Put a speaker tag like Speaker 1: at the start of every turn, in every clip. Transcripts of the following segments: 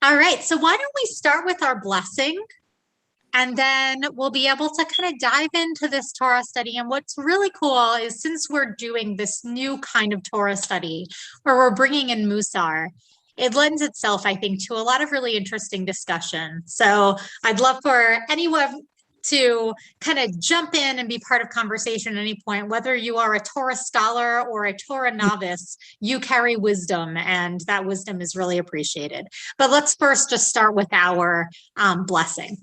Speaker 1: All right, so why don't we start with our blessing, and then we'll be able to kind of dive into this Torah study. And what's really cool is, since we're doing this new kind of Torah study where we're bringing in Musar, it lends itself, I think, to a lot of really interesting discussion. So I'd love for anyone to kind of jump in and be part of conversation at any point. Whether you are a Torah scholar or a Torah novice, you carry wisdom, and that wisdom is really appreciated. But let's first just start with our blessing.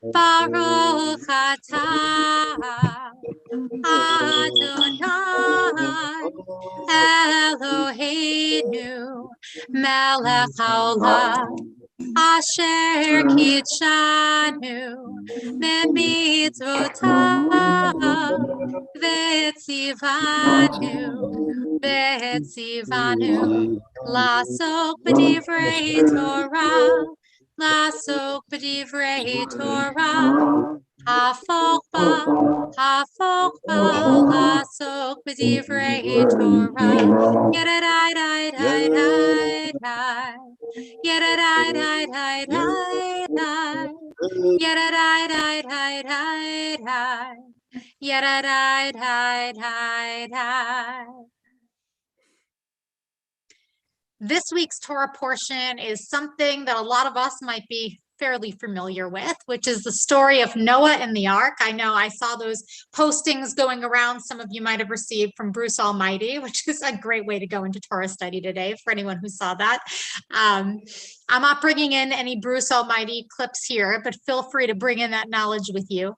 Speaker 1: Baruch atah Adonai Eloheinu melech haolam asher kitshanu b'mitzvotav v'tzivanu la'asok b'divrei Torah la'asok b'divrei Torah hafok ba la'asok b'divrei Torah yadadai dai dai dai dai yadadai dai dai dai dai yadadai dai dai dai dai yadadai dai dai dai. This week's Torah portion is something that a lot of us might be fairly familiar with, which is the story of Noah and the ark. I know I saw those postings going around, some of you might have received from Bruce Almighty, which is a great way to go into Torah study today for anyone who saw that. I'm not bringing in any Bruce Almighty clips here, but feel free to bring in that knowledge with you.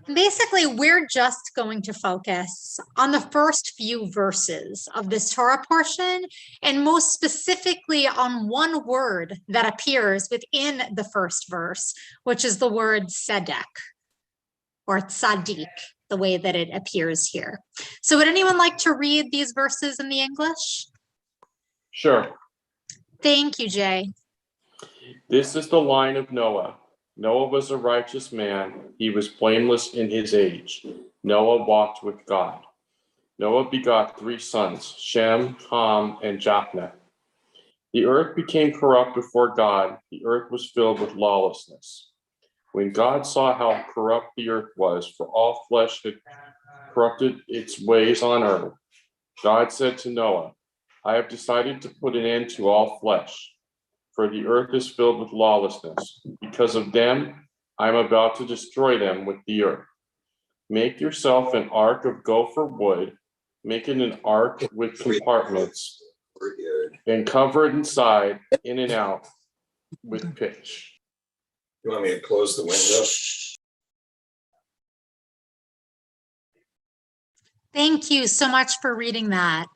Speaker 1: Basically, we're just going to focus on the first few verses of this Torah portion, and most specifically on one word that appears within the first verse, which is the word tzedek, or tzaddik, the way that it appears here. So would anyone like to read these verses in the English?
Speaker 2: Sure.
Speaker 1: Thank you, Jay.
Speaker 2: This is the line of Noah. Noah was a righteous man. He was blameless in his age. Noah walked with God. Noah begot 3 sons, Shem, Ham, and Japheth. The earth became corrupt before God. The earth was filled with lawlessness. When God saw how corrupt the earth was, for all flesh had corrupted its ways on earth, God said to Noah, I have decided to put an end to all flesh, for the earth is filled with lawlessness. Because of them, I am about to destroy them with the earth. Make yourself an ark of gopher wood. Make it an ark with compartments, and cover it inside, in and out, with pitch.
Speaker 3: You want me to close the window?
Speaker 1: Thank you so much for reading that.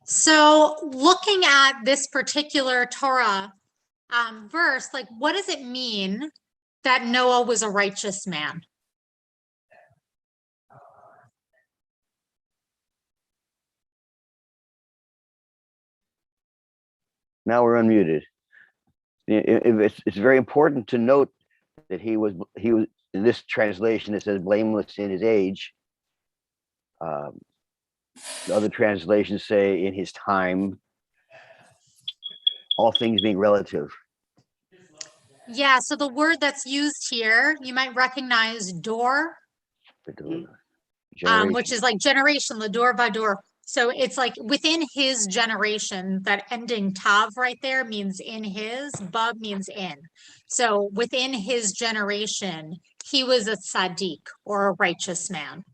Speaker 1: So looking at this particular Torah verse, like, what does it mean that Noah was a righteous man?
Speaker 4: Now we're unmuted. It's very important to note that he was in this translation, it says blameless in his age. The other translations say in his time, all things being relative.
Speaker 1: Yeah, so the word that's used here, you might recognize Dor, which is like generation, Lador Vador. So it's like within his generation, that ending tav right there means in his, bab means in. So within his generation, he was a tzaddik, or a righteous man.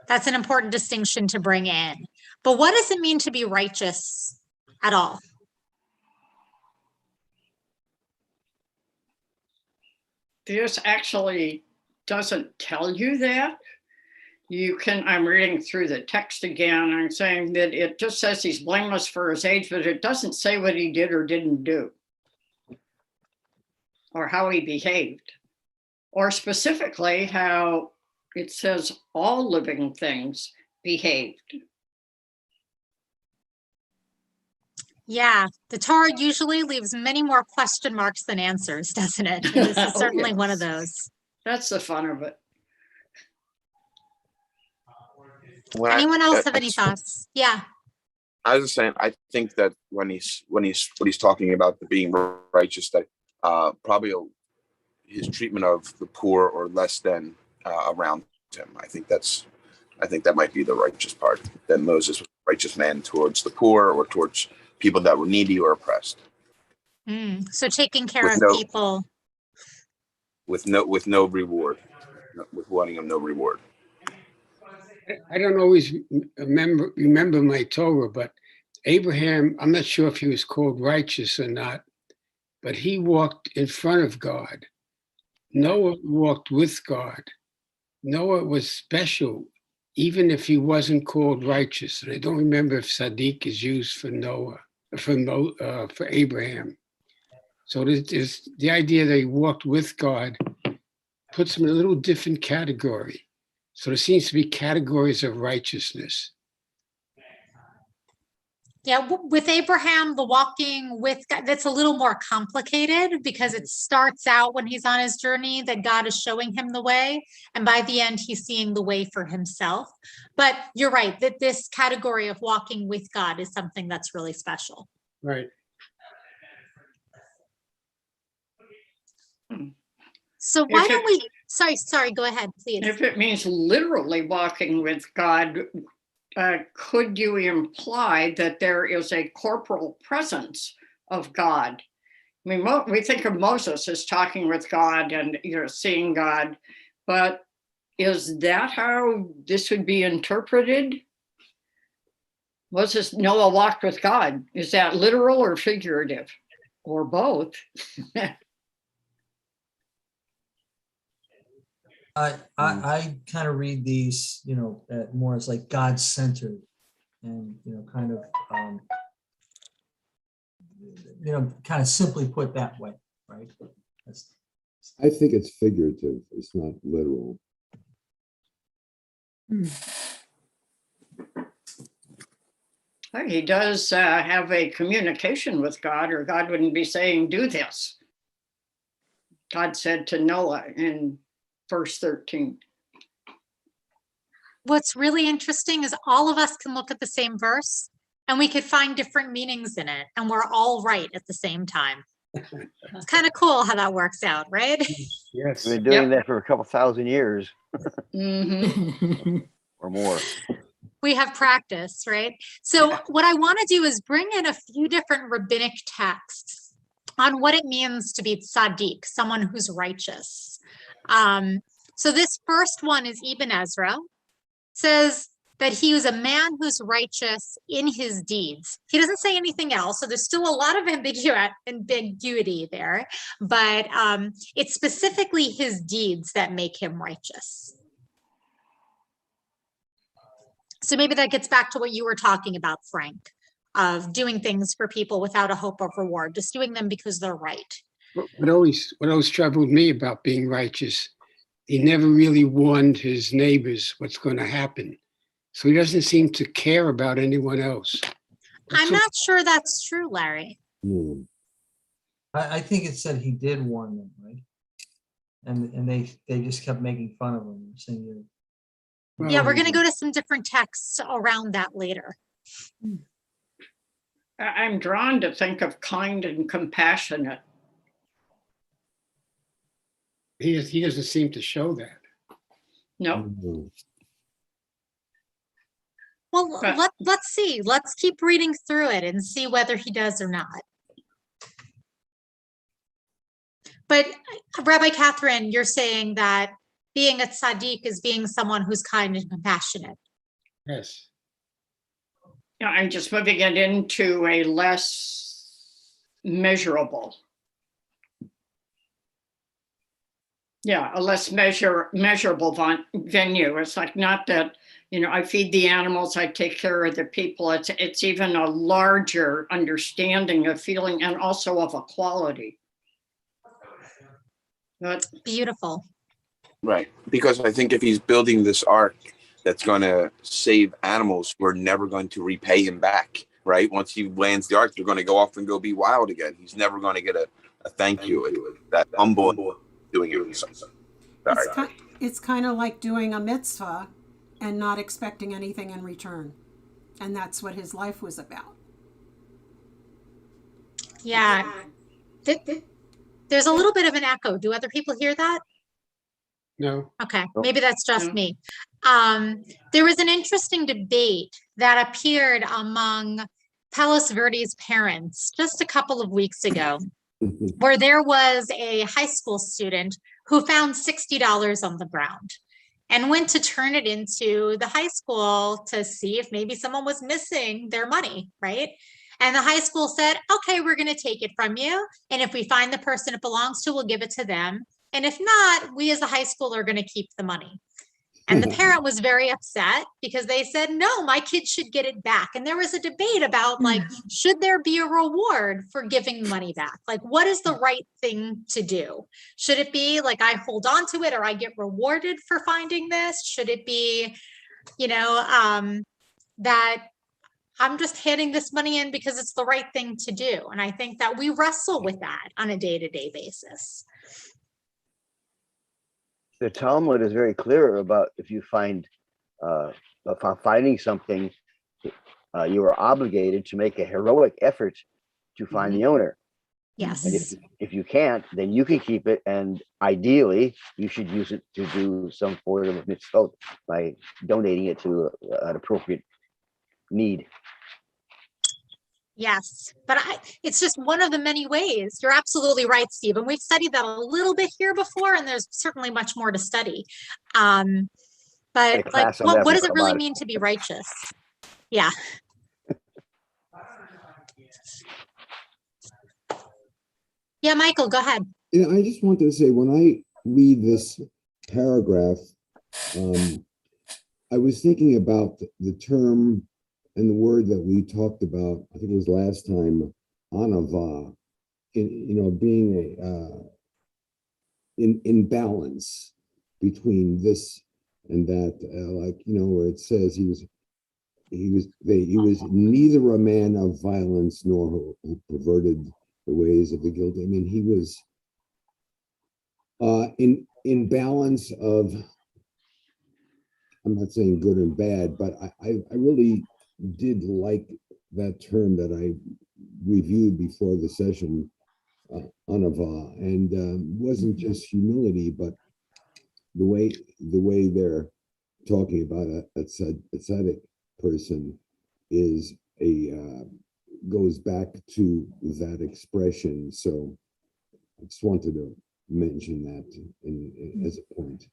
Speaker 1: That's an important distinction to bring in. But what does it mean to be righteous at all?
Speaker 5: This actually doesn't tell you that. I'm reading through the text again. I'm saying that it just says he's blameless for his age, but it doesn't say what he did or didn't do, or how he behaved, or specifically how it says all living things behaved.
Speaker 1: Yeah, the Torah usually leaves many more question marks than answers, doesn't it? And this is
Speaker 5: Oh,
Speaker 1: certainly one of
Speaker 5: yes.
Speaker 1: those.
Speaker 5: That's the fun of it.
Speaker 6: When
Speaker 1: Anyone else have
Speaker 6: I
Speaker 1: any thoughts? Yeah.
Speaker 6: I was just saying, I think that when he's talking about the being righteous, that probably his treatment of the poor or less than around him. I think that might be the righteous part. That Moses was a righteous man towards the poor or towards people that were needy or oppressed,
Speaker 1: So taking care
Speaker 6: with
Speaker 1: of
Speaker 6: no
Speaker 1: people.
Speaker 6: with no reward, with wanting of no reward.
Speaker 7: I don't always remember my Torah, but Abraham, I'm not sure if he was called righteous or not, but he walked in front of God. Noah walked with God. Noah was special, even if he wasn't called righteous. And I don't remember if Sadiq is used for Noah, for Abraham. So there's the idea that he walked with God puts him in a little different category. So there seems to be categories of righteousness.
Speaker 1: Yeah, with Abraham, the walking with God, that's a little more complicated because it starts out when he's on his journey that God is showing him the way. And by the end, he's seeing the way for himself. But you're right that this category of walking with God is something that's really special.
Speaker 7: Right.
Speaker 1: So why don't we, sorry, go ahead, please.
Speaker 5: If it means literally walking with God, could you imply that there is a corporal presence of God? I mean, we think of Moses as talking with God and seeing God, but is that how this would be interpreted? Noah walked with God. Is that literal or figurative, or both?
Speaker 8: I kind of read these, more as like God-centered, and kind of simply put that way, right?
Speaker 9: I think it's figurative. It's not literal.
Speaker 5: He does have a communication with God, or God wouldn't be saying, do this. God said to Noah in verse 13.
Speaker 1: What's really interesting is all of us can look at the same verse and we could find different meanings in it, and we're all right at the same time. It's kind of cool how that works out, right?
Speaker 7: Yes.
Speaker 4: We've been doing that for a couple thousand years or more.
Speaker 1: We have practice, right? So what I want to do is bring in a few different rabbinic texts on what it means to be tzaddik, someone who's righteous. So this first one is Ibn Ezra. Says that he was a man who's righteous in his deeds. He doesn't say anything else, so there's still a lot of ambiguity there, but it's specifically his deeds that make him righteous. So maybe that gets back to what you were talking about, Frank, of doing things for people without a hope of reward, just doing them because they're right.
Speaker 7: What always troubled me about being righteous, he never really warned his neighbors what's going to happen. So he doesn't seem to care about anyone else.
Speaker 1: I'm not sure that's true, Larry.
Speaker 8: I think it said he did warn them, right? And they just kept making fun of him, saying,
Speaker 1: Yeah, we're going to go to some different texts around that later.
Speaker 5: I'm drawn to think of kind and compassionate.
Speaker 7: He doesn't seem to show that.
Speaker 5: No.
Speaker 1: Well, let's see. Let's keep reading through it and see whether he does or not. But Rabbi Catherine, you're saying that being a tzaddik is being someone who's kind and compassionate.
Speaker 7: Yes.
Speaker 5: I'm just moving it into a less measurable. Yeah, a less measurable venue. It's like not that, I feed the animals, I take care of the people. It's even a larger understanding of feeling and also of equality. But
Speaker 1: beautiful.
Speaker 6: Right, because I think if he's building this ark that's going to save animals, we're never going to repay him back. right? Once he lands the ark, they're going to go off and go be wild again. He's never going to get a thank you. That humble doing it. Sorry.
Speaker 10: It's kind of like doing a mitzvah and not expecting anything in return. And that's what his life was about.
Speaker 1: Yeah. There's a little bit of an echo. Do other people hear that?
Speaker 7: No.
Speaker 1: Okay, maybe that's just
Speaker 5: No.
Speaker 1: me. There was an interesting debate that appeared among Palos Verdes parents just a couple of weeks ago, where there was a high school student who found $60 on the ground and went to turn it into the high school to see if maybe someone was missing their money, right? And the high school said, okay, we're going to take it from you. And if we find the person it belongs to, we'll give it to them. And if not, we as a high school are going to keep the money. And the parent was very upset because they said, no, my kid should get it back. And there was a debate about like, should there be a reward for giving money back? Like, what is the right thing to do? Should it be like, I hold on to it or I get rewarded for finding this? Should it be, that I'm just handing this money in because it's the right thing to do? And I think that we wrestle with that on a day-to-day basis.
Speaker 4: The Talmud is very clear about if you find finding something, you are obligated to make a heroic effort to find the owner.
Speaker 1: Yes.
Speaker 4: And if you can't, then you can keep it, and ideally, you should use it to do some form of mitzvot by donating it to an appropriate need.
Speaker 1: Yes, but it's just one of the many ways. You're absolutely right, Steve. And we've studied that a little bit here before, and there's certainly much more to study. But like, what does it really mean to be righteous? Yeah. Yeah, Michael, go ahead.
Speaker 9: Yeah, I just wanted to say, when I read this paragraph, I was thinking about the term and the word that we talked about, I think it was last time, anava, being in balance between this and that, where it says he was neither a man of violence nor who perverted the ways of the guilty. I mean, he was in balance of, I'm not saying good and bad, but I really did like that term that I reviewed before the session, anava, and wasn't just humility, but the way they're talking about a tzaddik person is goes back to that expression. So I just wanted to mention that as a point.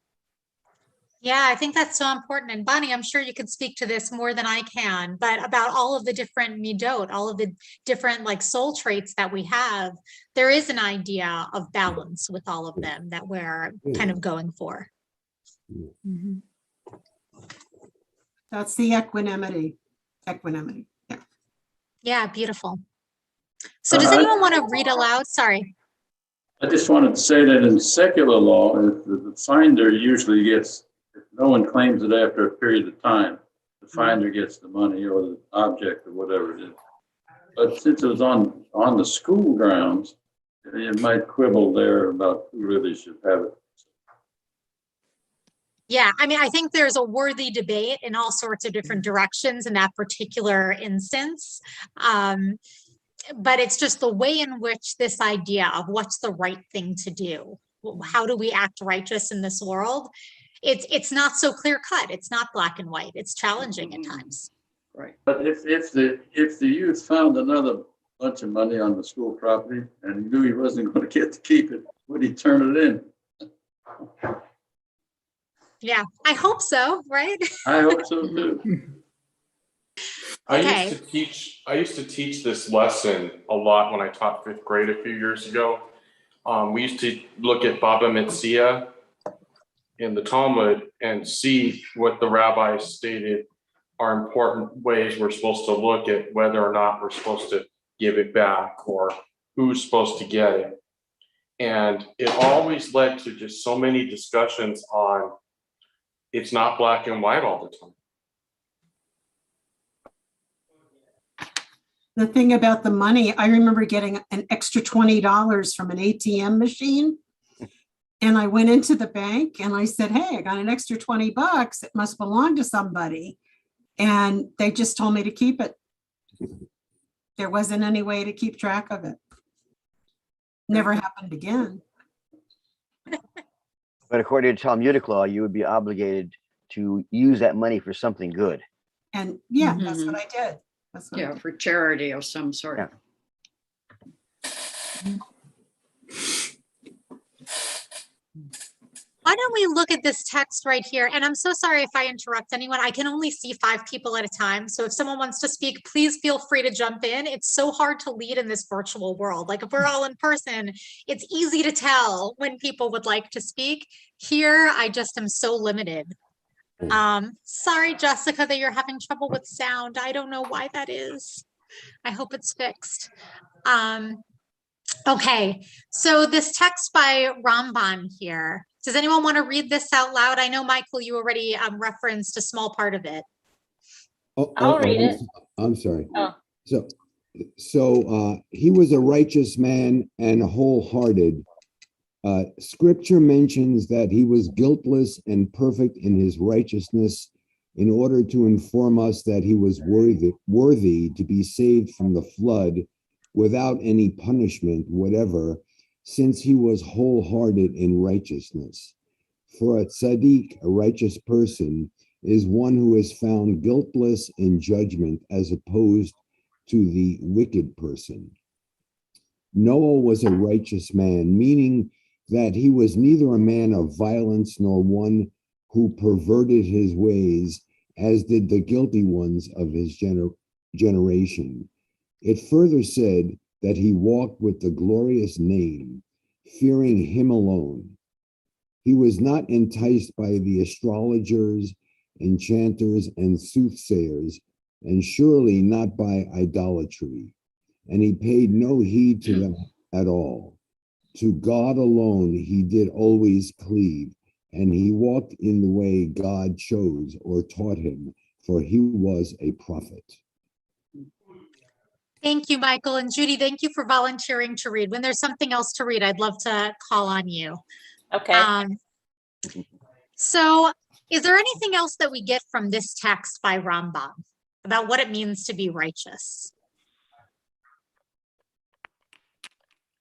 Speaker 1: Yeah, I think that's so important. And Bonnie, I'm sure you could speak to this more than I can, but about all of the different midot, all of the different like soul traits that we have, there is an idea of balance with all of them that we're kind of going for.
Speaker 10: Mm-hmm. That's the equanimity. Yeah.
Speaker 1: Yeah, beautiful. So does anyone want to read aloud? Sorry.
Speaker 11: I just wanted to say that in secular law, the finder usually gets, if no one claims it after a period of time, the finder gets the money or the object or whatever it is. But since it was on the school grounds, you might quibble there about who really should have it.
Speaker 1: Yeah, I mean, I think there's a worthy debate in all sorts of different directions in that particular instance. But it's just the way in which this idea of what's the right thing to do, how do we act righteous in this world? It's not so clear cut. It's not black and white. It's challenging at times.
Speaker 5: Right.
Speaker 11: But if the youth found another bunch of money on the school property and he knew he wasn't going to get to keep it, would he turn it in?
Speaker 1: Yeah, I hope so, right?
Speaker 11: I hope so too.
Speaker 1: Okay.
Speaker 2: I used to teach this lesson a lot when I taught 5th grade a few years ago. We used to look at Baba Metzia in the Talmud and see what the rabbis stated are important ways we're supposed to look at whether or not we're supposed to give it back or who's supposed to get it. And it always led to just so many discussions on it's not black and white all the time.
Speaker 10: The thing about the money, I remember getting an extra $20 from an ATM machine. And I went into the bank and I said, hey, I got an extra $20. It must belong to somebody. And they just told me to keep it. There wasn't any way to keep track of it. Never happened again.
Speaker 4: But according to Talmudic law, you would be obligated to use that money for something good.
Speaker 10: And yeah, that's what I did. That's what I
Speaker 5: Yeah,
Speaker 10: did.
Speaker 5: for charity of some sort.
Speaker 4: Yeah.
Speaker 1: Why don't we look at this text right here? And I'm so sorry if I interrupt anyone. I can only see 5 people at a time. So if someone wants to speak, please feel free to jump in. It's so hard to lead in this virtual world. Like if we're all in person, it's easy to tell when people would like to speak. Here, I just am so limited. Sorry, Jessica, that you're having trouble with sound. I don't know why that is. I hope it's fixed. Okay, so this text by Ramban here. Does anyone want to read this out loud? I know, Michael, you already referenced a small part of it.
Speaker 9: I'll
Speaker 12: read it.
Speaker 9: I'm sorry.
Speaker 12: Oh.
Speaker 9: So he was a righteous man and wholehearted. Scripture mentions that he was guiltless and perfect in his righteousness in order to inform us that he was worthy to be saved from the flood without any punishment whatever, since he was wholehearted in righteousness. For a tzaddik, a righteous person, is one who is found guiltless in judgment as opposed to the wicked person. Noah was a righteous man, meaning that he was neither a man of violence nor one who perverted his ways, as did the guilty ones of his generation. It further said that he walked with the glorious name, fearing him alone. He was not enticed by the astrologers, enchanters, and soothsayers, and surely not by idolatry. And he paid no heed to them at all. To God alone he did always cleave, and he walked in the way God chose or taught him, for he was a prophet.
Speaker 1: Thank you, Michael. And Judy, thank you for volunteering to read. When there's something else to read, I'd love to call on you.
Speaker 12: Okay.
Speaker 1: So is there anything else that we get from this text by Rambam about what it means to be righteous?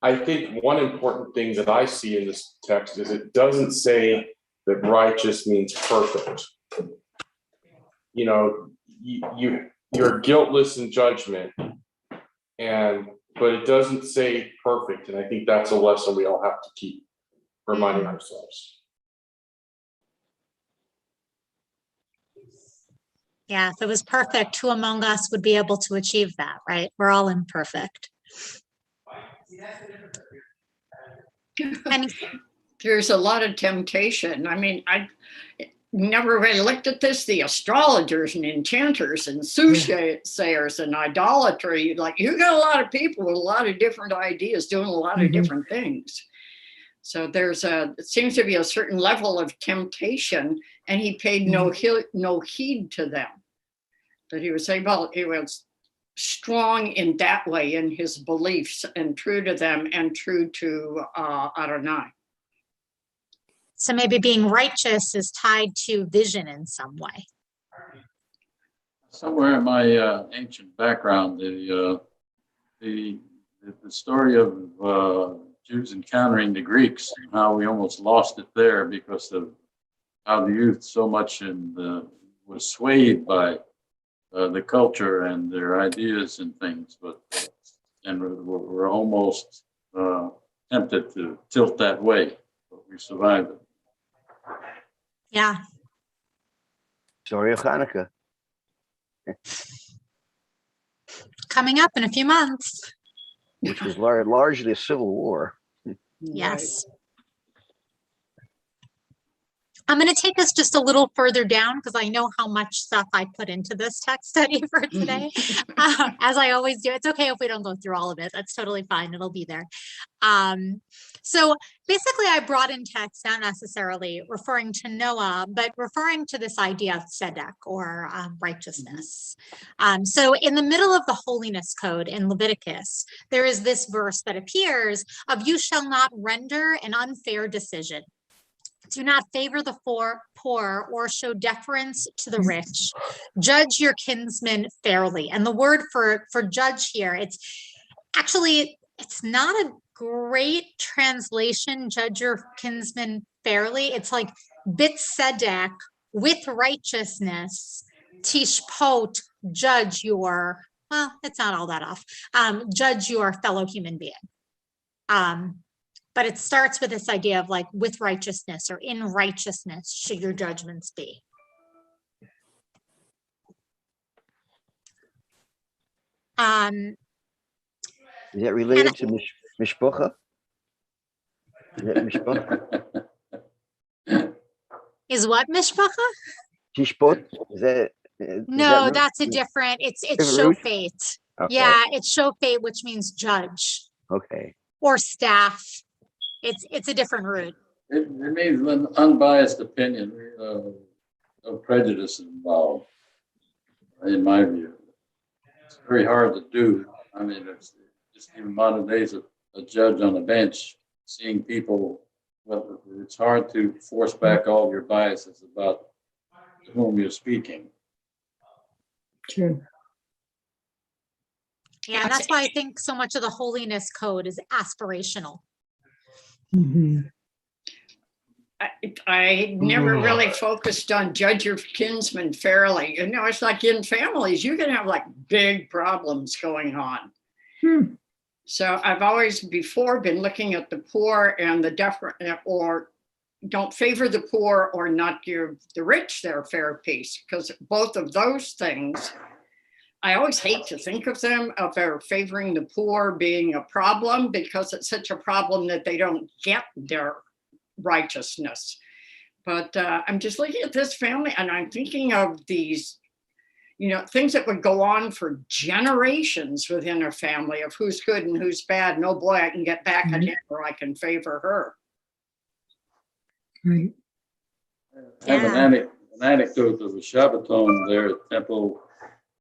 Speaker 2: I think one important thing that I see in this text is it doesn't say that righteous means perfect. You know, you're guiltless in judgment, but it doesn't say perfect. And I think that's a lesson we all have to keep reminding ourselves.
Speaker 1: Yeah, if it was perfect, who among us would be able to achieve that, right? We're all imperfect. And
Speaker 5: There's a lot of temptation. I mean, I never really looked at this, the astrologers and enchanters and soothsayers and idolatry. Like, you got a lot of people with a lot of different ideas doing a lot of different things. So it seems to be a certain level of temptation, and he paid no heed to them. That he was saying, well, he was strong in that way in his beliefs and true to them and true to Adonai.
Speaker 1: so maybe being righteous is tied to vision in some way.
Speaker 11: Somewhere in my ancient background, the story of Jews encountering the Greeks, and how we almost lost it there because of how the youth so much was swayed by the culture and their ideas and things, and we're almost tempted to tilt that way, but we survived it.
Speaker 1: Yeah.
Speaker 4: Story of Hanukkah.
Speaker 1: Coming up in a few months.
Speaker 4: Which was largely a civil war.
Speaker 1: Yes. I'm going to take us just a little further down because I know how much stuff I put into this text study for today. As I always do. It's okay if we don't go through all of it. That's totally fine. It'll be there. So basically, I brought in text not necessarily referring to Noah, but referring to this idea of tzedek or righteousness. So in the middle of the holiness code in Leviticus, there is this verse that appears of you shall not render an unfair decision. Do not favor the poor or show deference to the rich. Judge your kinsmen fairly. And the word for judge here, it's not a great translation, judge your kinsmen fairly. It's like bit tzedek, with righteousness, tishpot, judge your, well, it's not all that off, judge your fellow human being. But it starts with this idea of like with righteousness or in righteousness should your judgments be.
Speaker 4: Is that related to mishpocha? Is that mishpocha?
Speaker 1: Is what mishpacha?
Speaker 4: Tishpot? Is that?
Speaker 1: No, that's a different. It's shofet.
Speaker 4: Okay.
Speaker 1: Yeah, it's shofet, which means judge.
Speaker 4: Okay.
Speaker 1: Or staff. It's a different root.
Speaker 11: It means an unbiased opinion, no prejudice involved, in my view. It's very hard to do. I mean, it's just even modern days, a judge on a bench, seeing people, well, it's hard to force back all your biases about to whom you're speaking.
Speaker 12: True.
Speaker 1: Yeah, and that's why I think so much of the holiness code is aspirational.
Speaker 12: Mm-hmm.
Speaker 5: I never really focused on judge your kinsmen fairly. You know, it's like in families, you can have like big problems going on. So I've always before been looking at the poor and the different, or don't favor the poor or not give the rich their fair piece, because both of those things, I always hate to think of them of their favoring the poor being a problem, because it's such a problem that they don't get their righteousness. But I'm just looking at this family and I'm thinking of these, you know, things that would go on for generations within a family of who's good and who's bad. No, boy, I can get back at him or I can favor her.
Speaker 12: Right.
Speaker 11: I have an anecdote of a Shabbaton there at Temple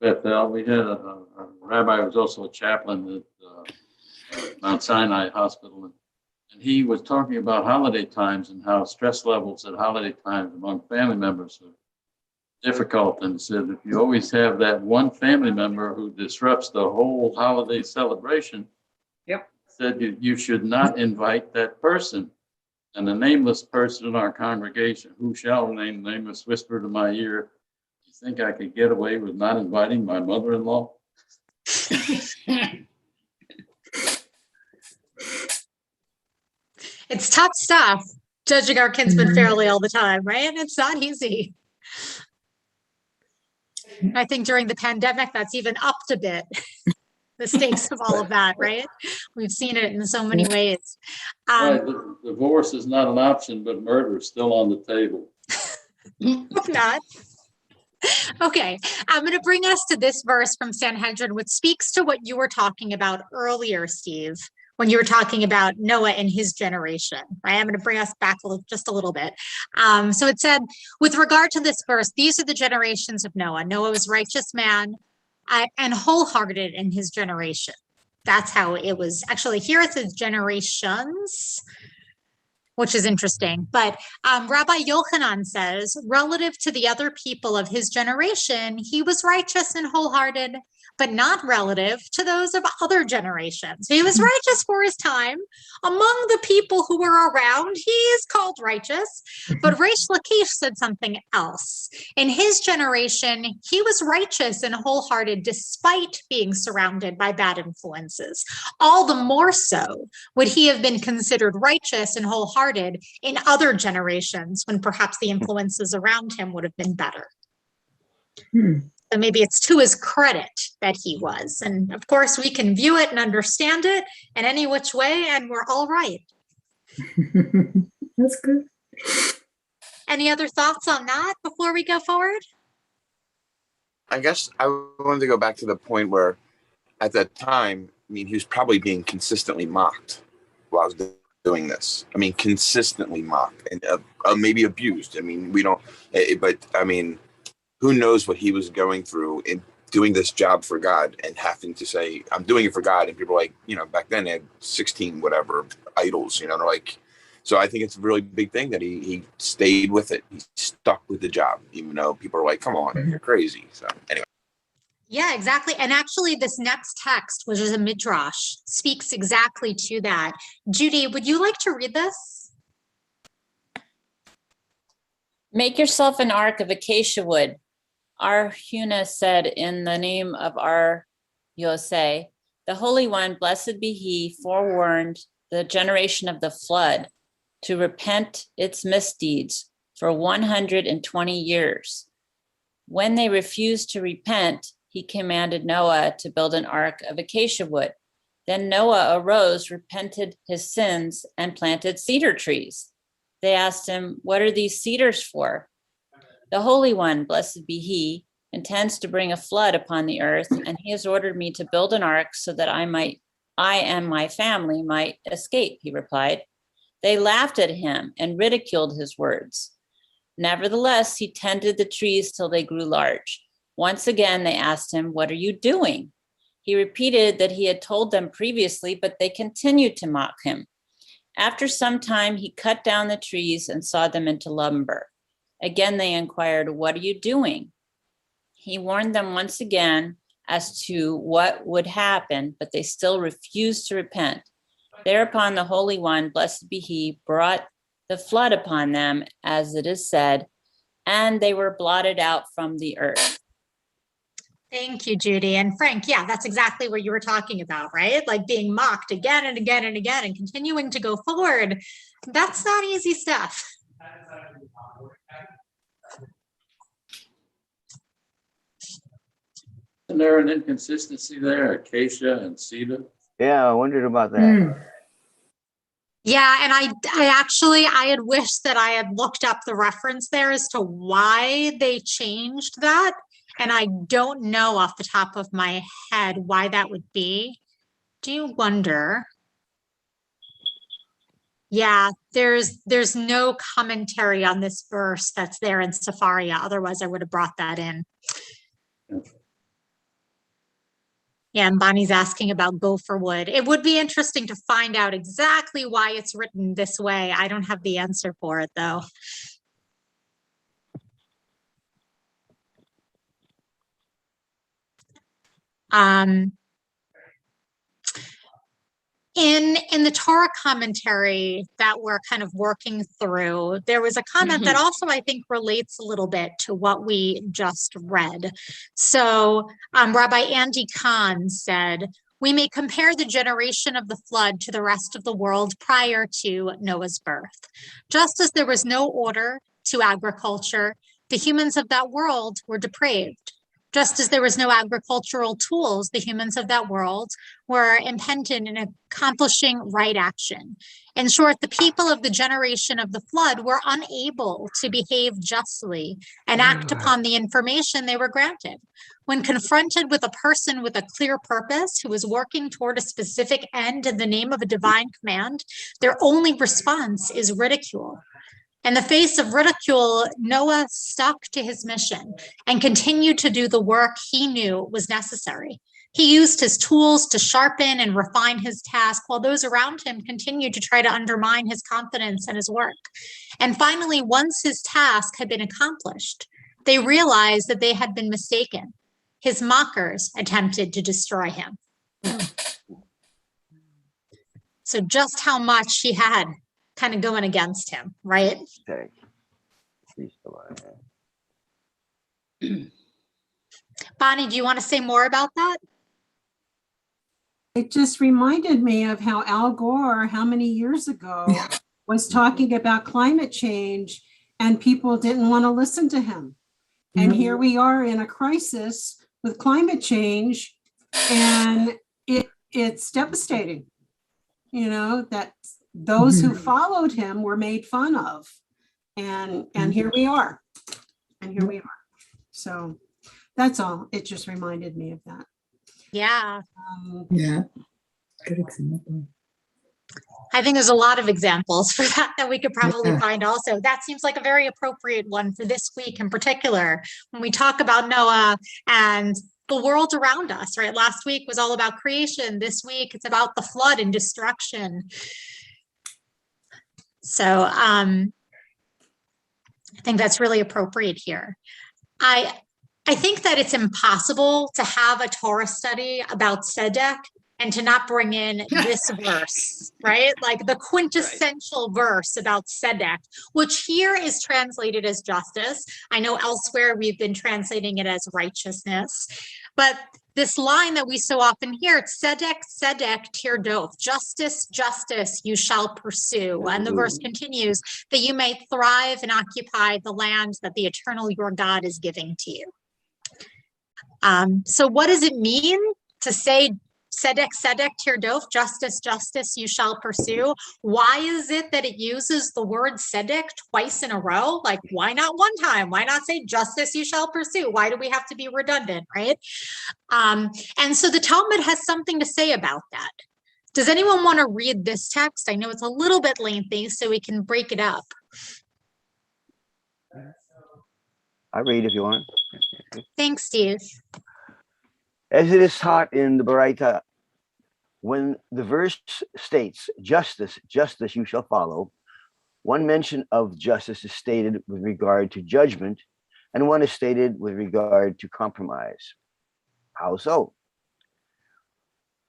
Speaker 11: Bethel. We had a rabbi who was also a chaplain at Mount Sinai Hospital, and he was talking about holiday times and how stress levels at holiday times among family members are difficult, and said if you always have that one family member who disrupts the whole holiday celebration, said you should not invite that person. And a nameless person in our congregation, who shall remain nameless, whispered in my ear, you think I could get away with not inviting my mother-in-law?
Speaker 1: It's tough stuff, judging our kinsmen fairly all the time, right? And it's not easy. I think during the pandemic, that's even upped a bit. The stakes of all of that, right? We've seen it in so many ways.
Speaker 11: Right, divorce is not an option, but murder is still on the table.
Speaker 1: Not. Okay, I'm going to bring us to this verse from Sanhedrin, which speaks to what you were talking about earlier, Steve, when you were talking about Noah and his generation, right? I'm going to bring us back just a little bit. So it said, with regard to this verse, these are the generations of Noah. Noah was a righteous man and wholehearted in his generation. That's how it was. Actually, here it says generations, which is interesting. But Rabbi Yochanan says, relative to the other people of his generation, he was righteous and wholehearted, but not relative to those of other generations. He was righteous for his time. Among the people who were around, he is called righteous. But Reish Lakish said something else. In his generation, he was righteous and wholehearted despite being surrounded by bad influences. All the more so would he have been considered righteous and wholehearted in other generations when perhaps the influences around him would have been better. So maybe it's to his credit that he was. And of course, we can view it and understand it in any which way, and we're all right.
Speaker 12: That's good.
Speaker 1: Any other thoughts on that before we go forward?
Speaker 6: I guess I wanted to go back to the point where at that time, I mean, he was probably being consistently mocked while I was doing this. I mean, consistently mocked and maybe abused. I mean, we don't, but I mean, who knows what he was going through in doing this job for God and having to say, I'm doing it for God. And people are like, you know, back then they had 16, whatever, idols, you know, they're like, so I think it's a really big thing that he stayed with it. He stuck with the job, even though people are like, come on, you're crazy. So anyway.
Speaker 1: Yeah, exactly. And actually this next text, which is a Midrash, speaks exactly to that. Judy, would you like to read this?
Speaker 13: Make yourself an ark of acacia wood. Arhuna said, in the name of our Yosei, the Holy One, blessed be he, forewarned the generation of the flood to repent its misdeeds for 120 years. When they refused to repent, he commanded Noah to build an ark of acacia wood. Then Noah arose, repented his sins, and planted cedar trees. They asked him, what are these cedars for? The Holy One, blessed be he, intends to bring a flood upon the earth, and he has ordered me to build an ark so that I and my family might escape, he replied. They laughed at him and ridiculed his words. Nevertheless, he tended the trees till they grew large. Once again, they asked him, what are you doing? He repeated that he had told them previously, but they continued to mock him. After some time, he cut down the trees and sawed them into lumber. Again, they inquired, what are you doing? He warned them once again as to what would happen, but they still refused to repent. Thereupon the Holy One, blessed be he, brought the flood upon them, as it is said, and they were blotted out from the earth.
Speaker 1: Thank you, Judy. And Frank, yeah, that's exactly what you were talking about, right? Like being mocked again and again and again and continuing to go forward. That's not easy stuff.
Speaker 11: Isn't there an inconsistency there, acacia and cedar?
Speaker 4: Yeah, I wondered about that.
Speaker 12: Mm.
Speaker 1: Yeah, and I had wished that I had looked up the reference there as to why they changed that. And I don't know off the top of my head why that would be. Do you wonder? Yeah, there's no commentary on this verse that's there in Sepharia. Otherwise, I would have brought that in. Yeah, and Bonnie's asking about gopher wood. It would be interesting to find out exactly why it's written this way. I don't have the answer for it, though. In the Torah commentary that we're kind of working through, there was a comment that also I think relates a little bit to what we just read. So Rabbi Andy Kahn said, we may compare the generation of the flood to the rest of the world prior to Noah's birth. Just as there was no order to agriculture, the humans of that world were depraved. Just as there was no agricultural tools, the humans of that world were impeded in accomplishing right action. In short, the people of the generation of the flood were unable to behave justly and act upon the information they were granted. When confronted with a person with a clear purpose who was working toward a specific end in the name of a divine command, their only response is ridicule. In the face of ridicule, Noah stuck to his mission and continued to do the work he knew was necessary. He used his tools to sharpen and refine his task, while those around him continued to try to undermine his confidence and his work. And finally, once his task had been accomplished, they realized that they had been mistaken. His mockers attempted to destroy him. So just how much he had kind of going against him, right?
Speaker 4: Okay.
Speaker 1: Bonnie, do you want to say more about that?
Speaker 10: It just reminded me of how Al Gore, how many years ago, was talking about climate change and people didn't want to listen to him. And here we are in a crisis with climate change, and it's devastating, you know, that those who followed him were made fun of. And here we are. And here we are. So that's all. It just reminded me of that.
Speaker 1: Yeah.
Speaker 12: Yeah. Good example.
Speaker 1: I think there's a lot of examples for that we could probably
Speaker 12: Yeah.
Speaker 1: find also. That seems like a very appropriate one for this week in particular, when we talk about Noah and the world around us, right? Last week was all about creation. This week it's about the flood and destruction. So I think that's really appropriate here. I think that it's impossible to have a Torah study about Tzedek and to not bring in this verse, right? Like the quintessential verse about Tzedek, which here is translated as justice. I know elsewhere we've been translating it as righteousness, but this line that we so often hear, Tzedek, Tzedek, tirdof, justice, justice, you shall pursue. And the verse continues, that you may thrive and occupy the land that the eternal your God is giving to you. So what does it mean to say Tzedek, Tzedek, tirdof, justice, justice, you shall pursue? Why is it that it uses the word Tzedek twice in a row? Like, why not one time? Why not say justice, you shall pursue? Why do we have to be redundant, right? And so the Talmud has something to say about that. Does anyone want to read this text? I know it's a little bit lengthy, so we can break it up.
Speaker 4: I read if you want.
Speaker 1: Thanks, Steve.
Speaker 4: As it is taught in the Baraita, when the verse states, justice, justice you shall follow, one mention of justice is stated with regard to judgment, and one is stated with regard to compromise. How so?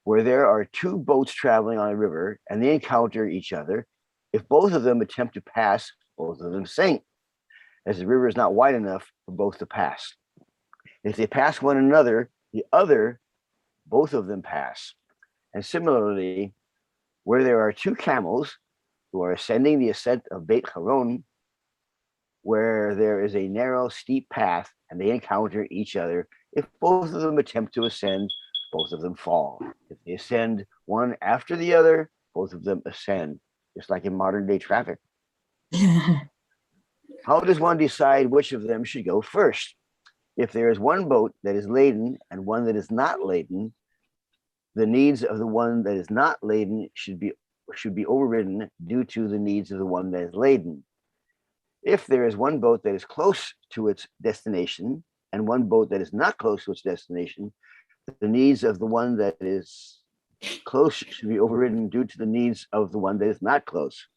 Speaker 4: Where there are two boats traveling on a river and they encounter each other, if both of them attempt to pass, both of them sink, as the river is not wide enough for both to pass. If they pass one another, both of them pass. And similarly, where there are two camels who are ascending the ascent of Beit Haron, where there is a narrow, steep path and they encounter each other, if both of them attempt to ascend, both of them fall. If they ascend one after the other, both of them ascend, just like in modern day traffic. How does one decide which of them should go first? If there is one boat that is laden and one that is not laden, the needs of the one that is not laden should be overridden due to the needs of the one that is laden. If there is one boat that is close to its destination and one boat that is not close to its destination, the needs of the one that is close should be overridden due to the needs of the one that is not close.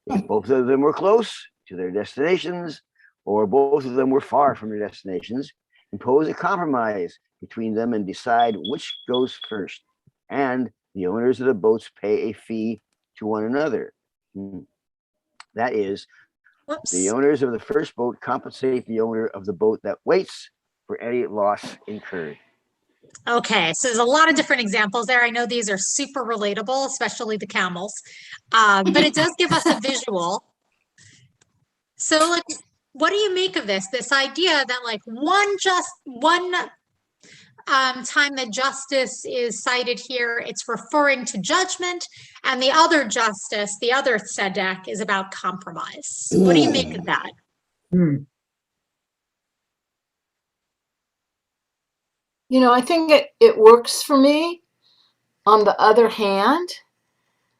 Speaker 4: If both of them were close to their destinations, or both of them were far from their destinations, impose a compromise between them and decide which goes first. And the owners of the boats pay a fee to one another. That is, the owners of the first boat compensate the owner of the boat that waits for any loss incurred.
Speaker 1: Okay, so there's a lot of different examples there. I know these are super relatable, especially the camels, but it does give us a visual. So, like, what do you make of this idea that like one time that justice is cited here, it's referring to judgment, and the other justice, the other tzedek, is about compromise. What do you make of that?
Speaker 12: You know, I think it works for me. On the other hand,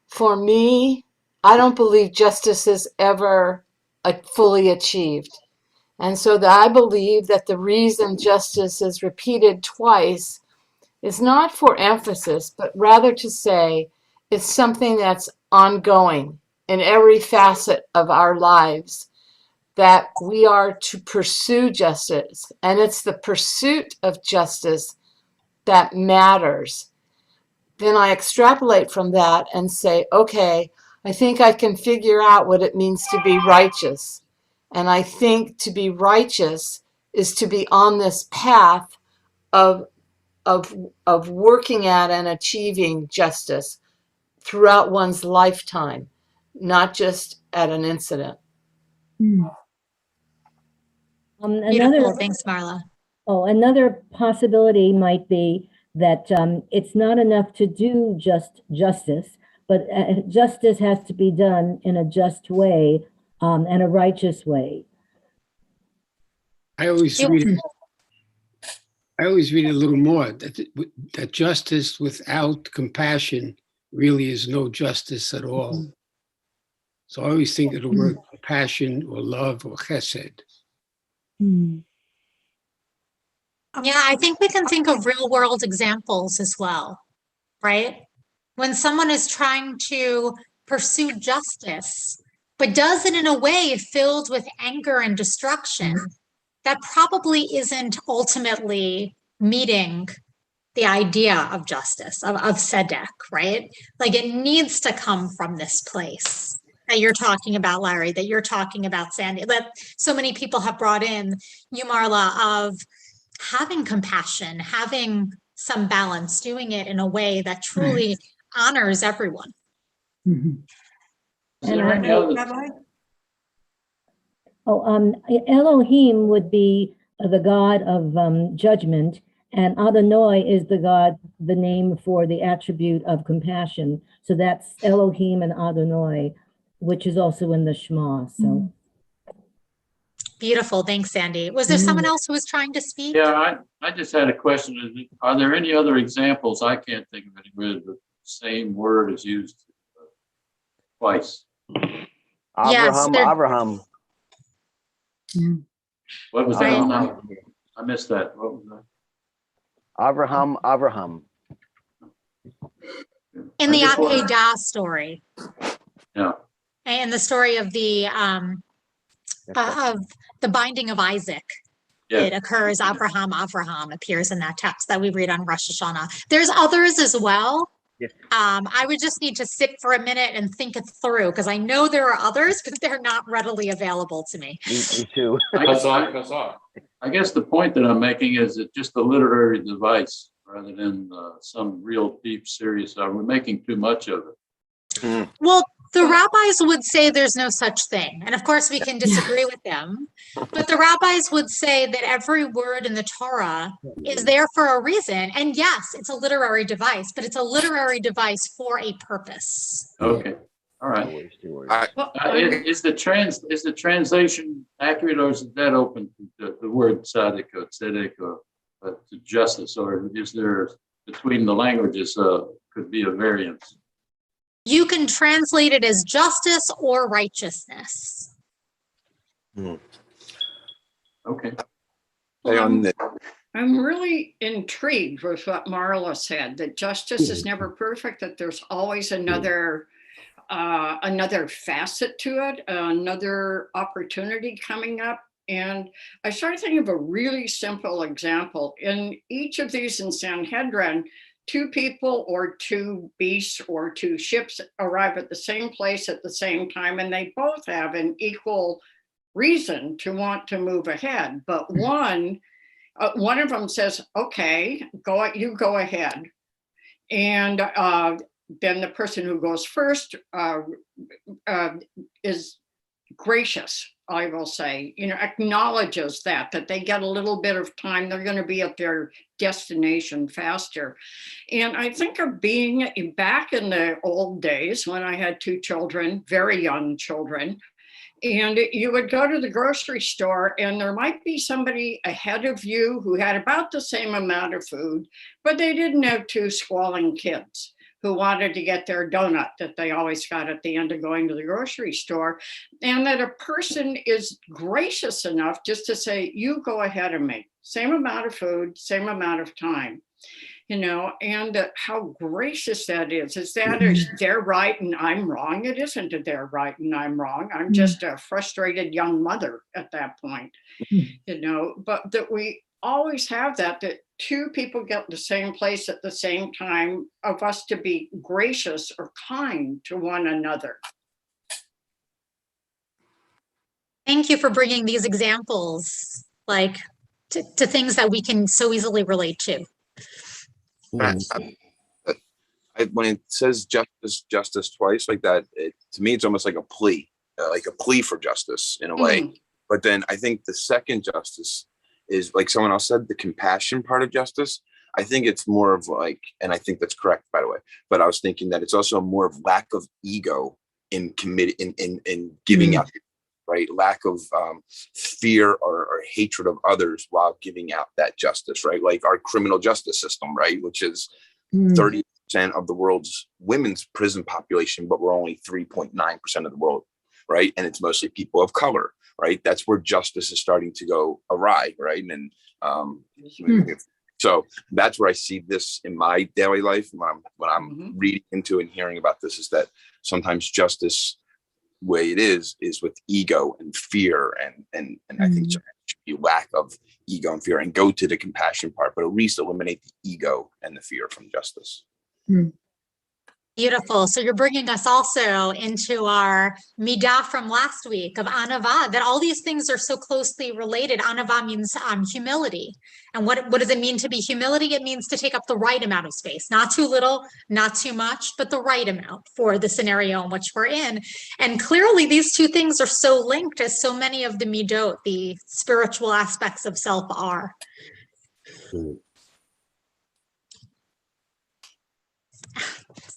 Speaker 12: for me, I don't believe justice is ever fully achieved. And so I believe that the reason justice is repeated twice is not for emphasis, but rather to say it's something that's ongoing in every facet of our lives, that we are to pursue justice. And it's the pursuit of justice that matters. Then I extrapolate from that and say, okay, I think I can figure out what it means to be righteous. And I think to be righteous is to be on this path of working at and achieving justice throughout one's lifetime, not just at an incident.
Speaker 1: Beautiful. Thanks, Marla.
Speaker 14: Another possibility might be that it's not enough to do just justice, but justice has to be done in a just way and a righteous way.
Speaker 7: I always read it. I always read it a little more, that justice without compassion really is no justice at all. So I always think of the word compassion or love or chesed.
Speaker 1: Yeah, I think we can think of real world examples as well, right? When someone is trying to pursue justice, but does it in a way filled with anger and destruction, that probably isn't ultimately meeting the idea of justice, of tzedek, right? Like it needs to come from this place that you're talking about, Larry, that you're talking about, Sandy, that so many people have brought in, you, Marla, of having compassion, having some balance, doing it in a way that truly honors everyone.
Speaker 14: And
Speaker 11: Rabbi?
Speaker 14: Elohim would be the God of judgment, and Adonai is the name for the attribute of compassion. So that's Elohim and Adonai, which is also in the Shema. So
Speaker 1: beautiful. Thanks, Sandy. Was there someone else who was trying to speak?
Speaker 11: Yeah, I just had a question. Are there any other examples? I can't think of any where the same word is used twice.
Speaker 4: Abraham.
Speaker 11: What was that? I missed that. What was that?
Speaker 4: Abraham.
Speaker 1: In the Akedah story.
Speaker 11: Yeah.
Speaker 1: And the story of the binding of Isaac.
Speaker 11: Yeah.
Speaker 1: It occurs, Abraham appears in that text that we read on Rosh Hashanah. There's others as well.
Speaker 4: Yes.
Speaker 1: I would just need to sit for a minute and think it through, because I know there are others, but they're not readily available to me.
Speaker 4: Me too.
Speaker 11: I guess the point that I'm making is it's just a literary device rather than some real deep, serious. We're making too much of it.
Speaker 1: Well, the rabbis would say there's no such thing. And of course, we can disagree with them. But the rabbis would say that every word in the Torah is there for a reason. And yes, it's a literary device, but it's a literary device for a purpose.
Speaker 11: Okay. All right. Is the translation accurate, or is that open to the word tzaddik or tzedek or to justice, or is there between the languages could be a variance?
Speaker 1: You can translate it as justice or righteousness.
Speaker 6: Okay.
Speaker 5: I'm really intrigued with what Marla said, that justice is never perfect, that there's always another facet to it, another opportunity coming up. And I started thinking of a really simple example. In each of these in Sanhedrin, 2 people or 2 beasts or 2 ships arrive at the same place at the same time, and they both have an equal reason to want to move ahead. But one of them says, okay, you go ahead. And then the person who goes first is gracious, I will say, acknowledges that they get a little bit of time. They're going to be at their destination faster. And I think of being back in the old days when I had 2 children, very young children, and you would go to the grocery store and there might be somebody ahead of you who had about the same amount of food, but they didn't have 2 squalling kids who wanted to get their donut that they always got at the end of going to the grocery store. And that a person is gracious enough just to say, you go ahead of me, same amount of food, same amount of time, and how gracious that is. Is that they're right and I'm wrong? It isn't that they're right and I'm wrong. I'm just a frustrated young mother at that point, but that we always have that 2 people get the same place at the same time, of us to be gracious or kind to one another.
Speaker 1: Thank you for bringing these examples, to things that we can so easily relate to.
Speaker 6: When it says justice twice like that, to me, it's almost like a plea for justice in a way. But then I think the second justice is, like someone else said, the compassion part of justice. I think it's more of and I think that's correct, by the way, but I was thinking that it's also more of lack of ego in giving out right? Lack of fear or hatred of others while giving out that justice, right? Like our criminal justice system, right? Which is 30% of the world's women's prison population, but we're only 3.9% of the world, right? And it's mostly people of color, right? That's where justice is starting to go awry, right? And so that's where I see this in my daily life when I'm reading into and hearing about this, is that sometimes justice, way it is with ego and fear, and I think there should be lack of ego and fear, and go to the compassion part, but at least eliminate the ego and the fear from justice.
Speaker 1: Beautiful. So you're bringing us also into our midah from last week of anava, that all these things are so closely related. Anava means humility. And what does it mean to be humility? It means to take up the right amount of space, not too little, not too much, but the right amount for the scenario in which we're in. And clearly these two things are so linked, as so many of the midot, the spiritual aspects of self, are.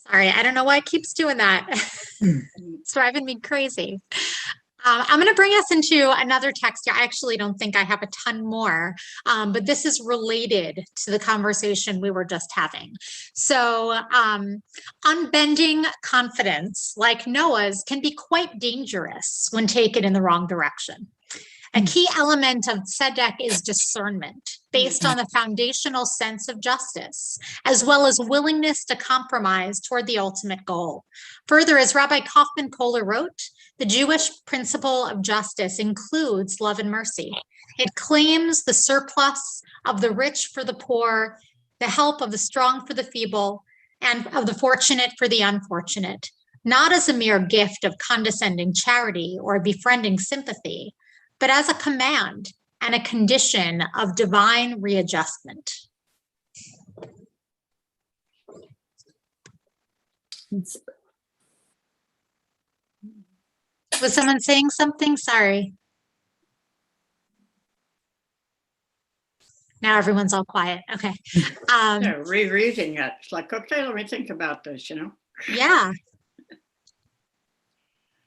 Speaker 1: Sorry, I don't know why it keeps doing that. It's driving me crazy. I'm going to bring us into another text here. I actually don't think I have a ton more, but this is related to the conversation we were just having. So unbending confidence, like Noah's, can be quite dangerous when taken in the wrong direction. A key element of tzedek is discernment, based on the foundational sense of justice, as well as willingness to compromise toward the ultimate goal. Further, as Rabbi Kaufman Kohler wrote, the Jewish principle of justice includes love and mercy. It claims the surplus of the rich for the poor, the help of the strong for the feeble, and of the fortunate for the unfortunate, not as a mere gift of condescending charity or befriending sympathy, but as a command and a condition of divine readjustment. Was someone saying something? Sorry. Now everyone's all quiet. Okay.
Speaker 5: They're rereading it. It's like, okay, let me think about this,
Speaker 1: Yeah.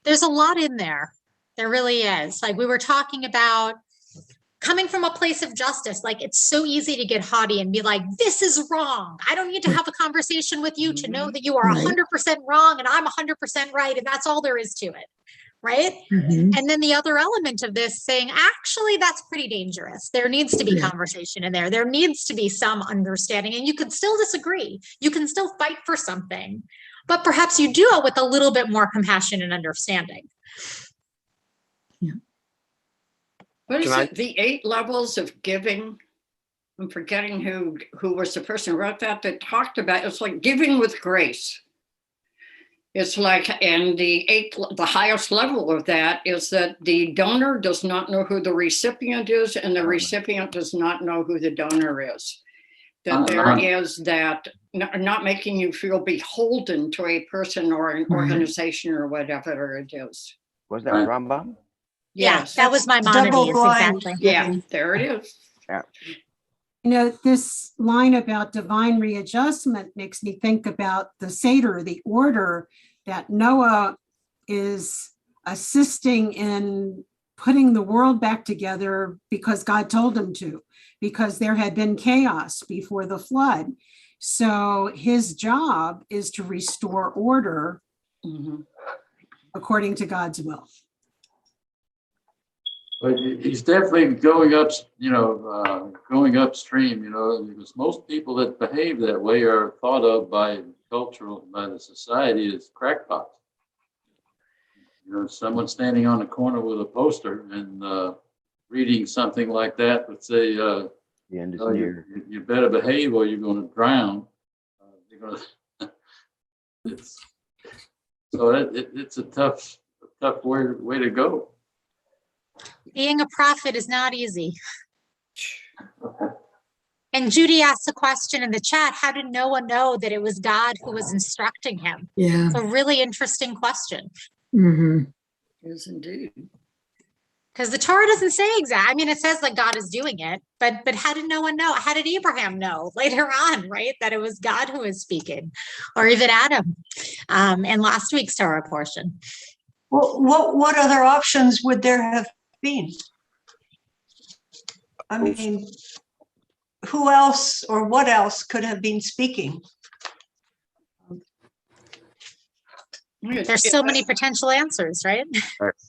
Speaker 1: There's a lot in there. There really is. Like we were talking about coming from a place of justice, like it's so easy to get haughty and be like, this is wrong. I don't need to have a conversation with you to know that you are 100% wrong and I'm 100% right. And that's all there is to it. Right. And then the other element of this saying, actually, that's pretty dangerous. There needs to be conversation in there. There needs to be some understanding, and you can still disagree. You can still fight for something, but perhaps you do it with a little bit more compassion and understanding.
Speaker 5: What is it? The 8 levels of giving. I'm forgetting who was the person who wrote that talked about. It's like giving with grace. It's like, and the highest level of that is that the donor does not know who the recipient is, and the recipient does not know who the donor is. That there is that not making you feel beholden to a person or an organization or whatever it is.
Speaker 4: Was that Rambam?
Speaker 5: Yes,
Speaker 1: that was my Maimonides, exactly.
Speaker 5: Yeah, there it is.
Speaker 10: Yeah. This line about divine readjustment makes me think about the Seder, the order that Noah is assisting in putting the world back together because God told him to, because there had been chaos before the flood. So his job is to restore order according to God's will.
Speaker 11: But he's definitely going up, going upstream, because most people that behave that way are thought of by the society as crackpots. Someone standing on the corner with a poster and reading something like that would say, the end is near. You better behave or you're going to drown. It's a tough way to go.
Speaker 1: Being a prophet is not easy. And Judy asked a question in the chat, how did Noah know that it was God who was instructing him?
Speaker 10: Yeah.
Speaker 1: It's a really interesting question.
Speaker 5: Yes, indeed.
Speaker 1: Because the Torah doesn't say exact. I mean, it says that God is doing it, but how did Noah know? How did Abraham know later on, right? That it was God who was speaking, or even Adam in last week's Torah portion.
Speaker 15: Well, what other options would there have been? I mean, who else or what else could have been speaking?
Speaker 1: There's so many potential answers, right?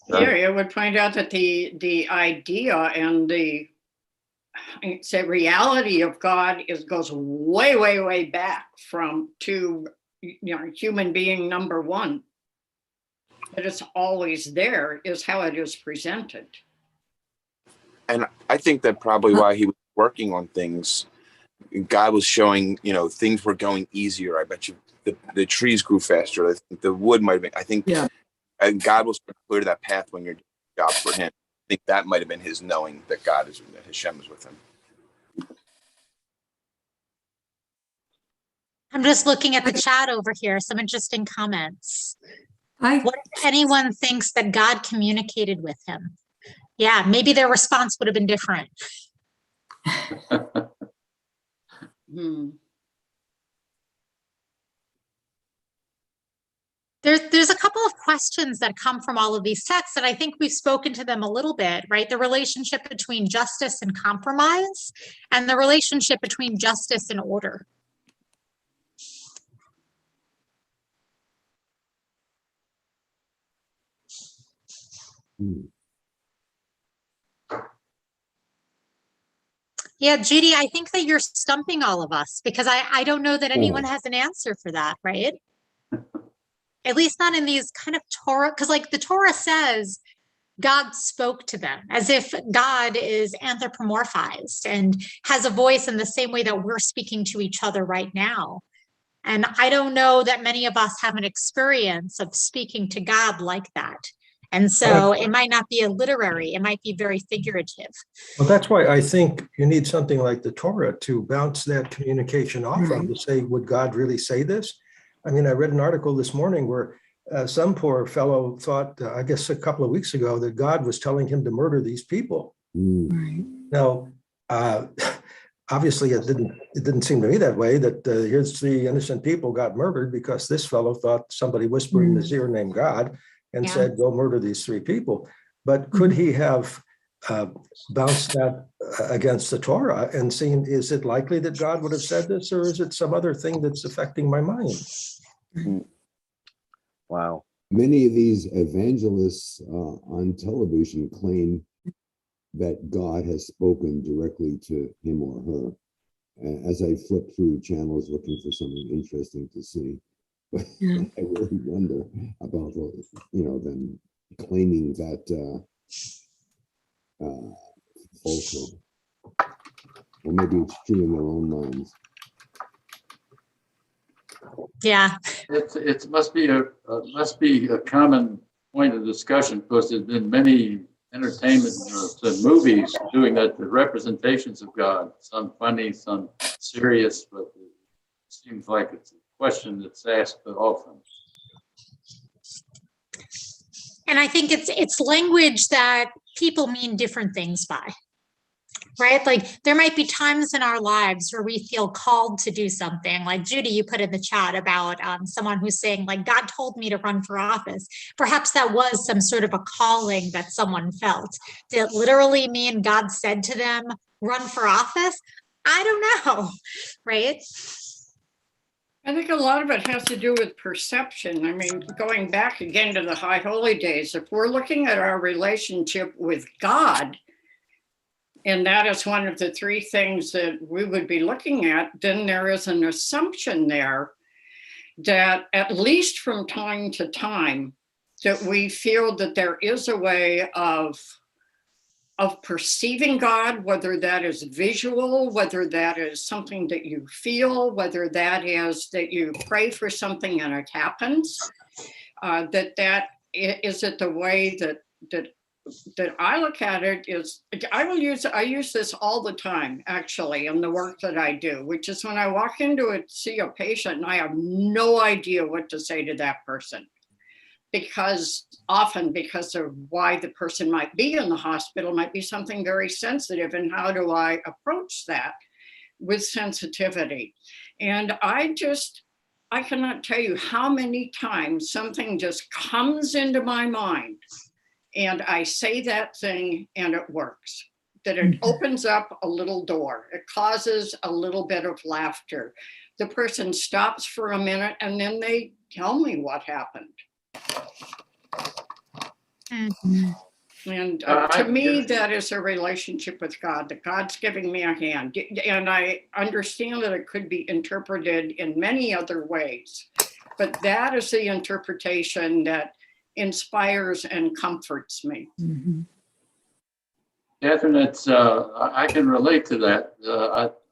Speaker 5: Yeah, it would point out that the idea and the reality of God goes way, way, way back to human being number one. That it's always there is how it is presented.
Speaker 6: And I think that probably why he was working on things, God was showing, things were going easier. I bet you the trees grew faster. I think the wood might have been, I think, and God was clear to that path when you're doing a job for him. I think that might have been his knowing that that Hashem is with him.
Speaker 1: I'm just looking at the chat over here. Some interesting comments. What if anyone thinks that God communicated with him? Yeah, maybe their response would have been different. There's a couple of questions that come from all of these texts, and I think we've spoken to them a little bit, right? The relationship between justice and compromise, and the relationship between justice and order. Yeah, Judy, I think that you're stumping all of us because I don't know that anyone has an answer for that, right? At least not in these kind of Torah, because like the Torah says, God spoke to them as if God is anthropomorphized and has a voice in the same way that we're speaking to each other right now. And I don't know that many of us have an experience of speaking to God like that. And so it might not be a literary, it might be very figurative.
Speaker 16: Well, that's why I think you need something like the Torah to bounce that communication off of, to say, would God really say this? I mean, I read an article this morning where some poor fellow thought, I guess a couple of weeks ago, that God was telling him to murder these people. Now, obviously it didn't seem to me that way, that here's the innocent people got murdered because this fellow thought somebody whispered in his ear named God and said, go murder these three people. But could he have bounced that against the Torah and seen, is it likely that God would have said this, or is it some other thing that's affecting my mind?
Speaker 4: Wow.
Speaker 9: Many of these evangelists on television claim that God has spoken directly to him or her. As I flip through channels looking for something interesting to see, but I really wonder about them claiming that falsehood, or maybe it's true in their own minds.
Speaker 1: Yeah,
Speaker 11: it must be a common point of discussion, because there's been many entertainment movies doing that, the representations of God, some funny, some serious, but it seems like it's a question that's asked often.
Speaker 1: and I think it's language that people mean different things by. Right? Like there might be times in our lives where we feel called to do something, like Judy, you put in the chat about someone who's saying like, God told me to run for office. Perhaps that was some sort of a calling that someone felt. Did it literally mean God said to them, run for office? I don't know, right?
Speaker 5: I think a lot of it has to do with perception. I mean, going back again to the high holy days, if we're looking at our relationship with God, and that is one of the three things that we would be looking at, then there is an assumption there that at least from time to time, that we feel that there is a way of perceiving God, whether that is visual, whether that is something that you feel, whether that is that you pray for something and it happens, that is it the way that I look at it is, I use this all the time, actually, in the work that I do, which is when I walk into see a patient and I have no idea what to say to that person. Often because of why the person might be in the hospital might be something very sensitive, and how do I approach that with sensitivity? And I just I cannot tell you how many times something just comes into my mind and I say that thing and it works. That it opens up a little door. It causes a little bit of laughter. The person stops for a minute and then they tell me what happened. And to me, that is a relationship with God, that God's giving me a hand. And I understand that it could be interpreted in many other ways, but that is the interpretation that inspires and comforts me.
Speaker 11: Catherine, it's, I can relate to that.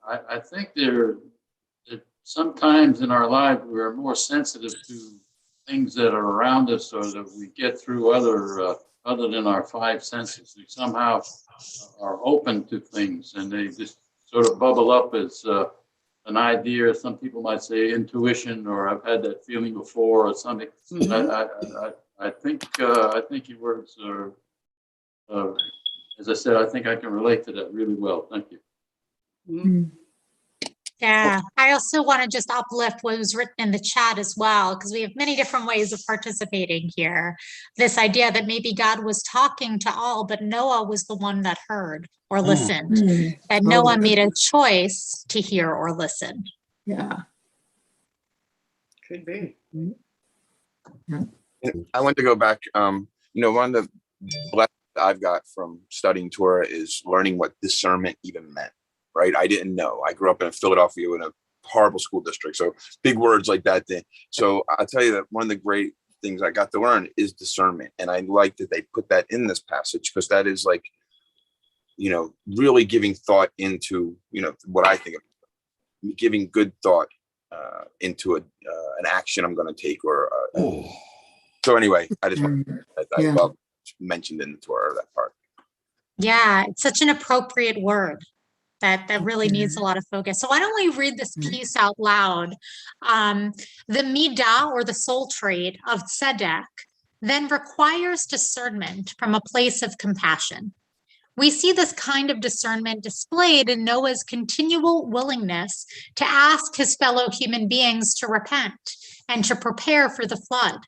Speaker 11: I think that sometimes in our life, we're more sensitive to things that are around us or that we get through other than our five senses. We somehow are open to things and they just sort of bubble up as an idea. Some people might say intuition, or I've had that feeling before, or something. I think your words are, as I said, I think I can relate to that really well. Thank you.
Speaker 1: Yeah, I also want to just uplift what was written in the chat as well, because we have many different ways of participating here. This idea that maybe God was talking to all, but Noah was the one that heard or listened, that Noah made a choice to hear or listen.
Speaker 10: Yeah.
Speaker 5: Could be.
Speaker 6: I want to go back. One of the blessings I've got from studying Torah is learning what discernment even meant. Right? I didn't know. I grew up in Philadelphia in a horrible school district. So big words like that thing. So I'll tell you that one of the great things I got to learn is discernment. And I like that they put that in this passage, because that is like, really giving thought into, what I think of, giving good thought into an action I'm going to take. So anyway, I just I love mentioned in the Torah, that part.
Speaker 1: Yeah, it's such an appropriate word. That really needs a lot of focus. So why don't we read this piece out loud? The midah, or the soul trait of tzedek, then requires discernment from a place of compassion. We see this kind of discernment displayed in Noah's continual willingness to ask his fellow human beings to repent and to prepare for the flood.